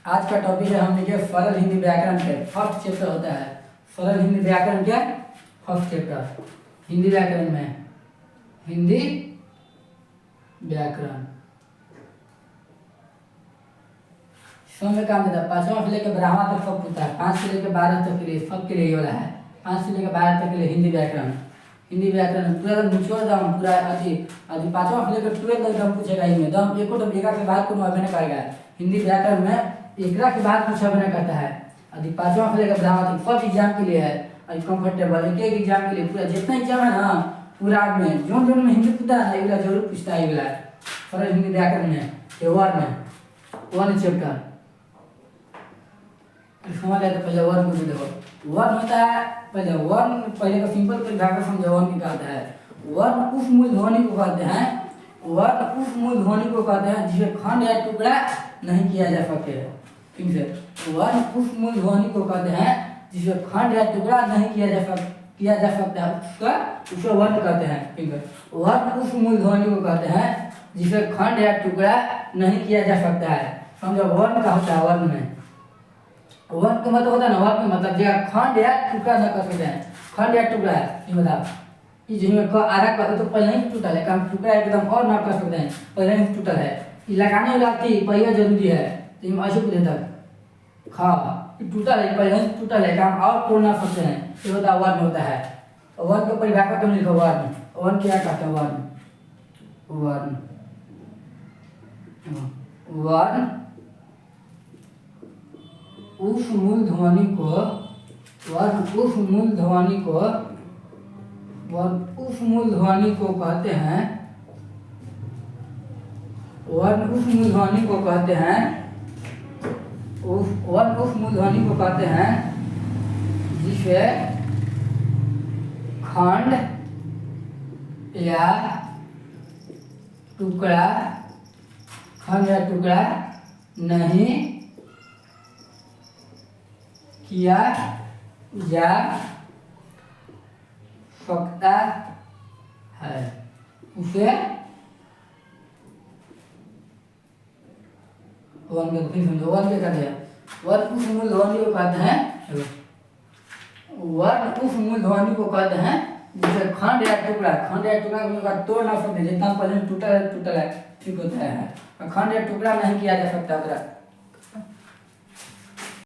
आज का टॉपिक है हम लिखे सरल हिंदी व्याकरण के फर्स्ट चैप्टर होता है। सरल हिंदी व्याकरण के फर्स्ट चैप्टर हिंदी व्याकरण में हिंदी व्याकरण में काम देता है। 5वां से लेकर 12वां तक सब पूछता है। 5 से लेकर 12 तक के लिए सबके लिए ये वाला है। 5 से लेकर 12 तक के लिए हिंदी व्याकरण पूरा निचोड़ दम पूरा अति 5वां से लेकर 12 तक दम पूछेगा। इनमें दम एको तो एका के बाद कोनो अभिनय करेगा। हिंदी व्याकरण में एकरा के बाद कुछ अभिनय करता है। अभी 5वां से लेकर 12वां तक सब एग्जाम के लिए है। अभी कंफर्टेबल एक एग्जाम के लिए पूरा जितना एग्जाम है ना पूरा में जो में हिंदी पूछता है एगला जरूर पूछता है। एगला सरल हिंदी व्याकरण में वर्ड में 1 चैप्टर समझ आए। तो पहले वर्ड को देखो। वर्ड होता है पहले का सिंपल परिभाषा समझो। वर्ड निकालता है। वर्ड उस मूल ध्वनि को कहते हैं। वर्ड उस मूल ध्वनि को कहते हैं जिसे खंड या टुकड़ा नहीं किया जा सके। ठीक से वर्ड उस मूल ध्वनि को कहते हैं जिसे खंड या टुकड़ा नहीं किया जा सकता है उसको वर्ण कहते हैं। ठीक है वर्ड उस मूल ध्वनि को कहते हैं जिसे खंड या टुकड़ा नहीं किया जा सकता है। समझो वर्ण का होता है। वर्ण में वर्ण का मतलब होता है ना वर्ण का मतलब जगह खंड या टुकड़ा न कर सकते हैं। खंड या टुकड़ा है ये बताओ ये जिसमें क आधा का तो पहले ही टूटल है। काम टुकड़ा एकदम और ना कर सकते हैं पहले ही टूटल है। ये लगाने वाली पहिया जरूरी है। तो ये ऐसे पूछे तक खा टूटल है पहले ही टूटल है काम और तोड़ ना सकते हैं। ये होता है वर्ण होता है। वर्ण को परिभाषा तो लिखो। वर्ण क्या कहते हैं। वर्ण वर्ण उस मूल ध्वनि को वर्ण उस मूल ध्वनि को कहते हैं। वर्ण उस मूल ध्वनि को कहते हैं। वर्ण उस मूल ध्वनि को कहते हैं जिसे खंड या टुकड़ा नहीं किया जा सकता है उसे वर्ण क्या कहते हैं। वर्ण उस मूल ध्वनि को कहते हैं। वर्ण उस मूल ध्वनि को कहते हैं जिसे खंड या टुकड़ा तोड़ ना सकते। जितना पहले टूटल है ठीक होता है। खंड या टुकड़ा नहीं किया जा सकता।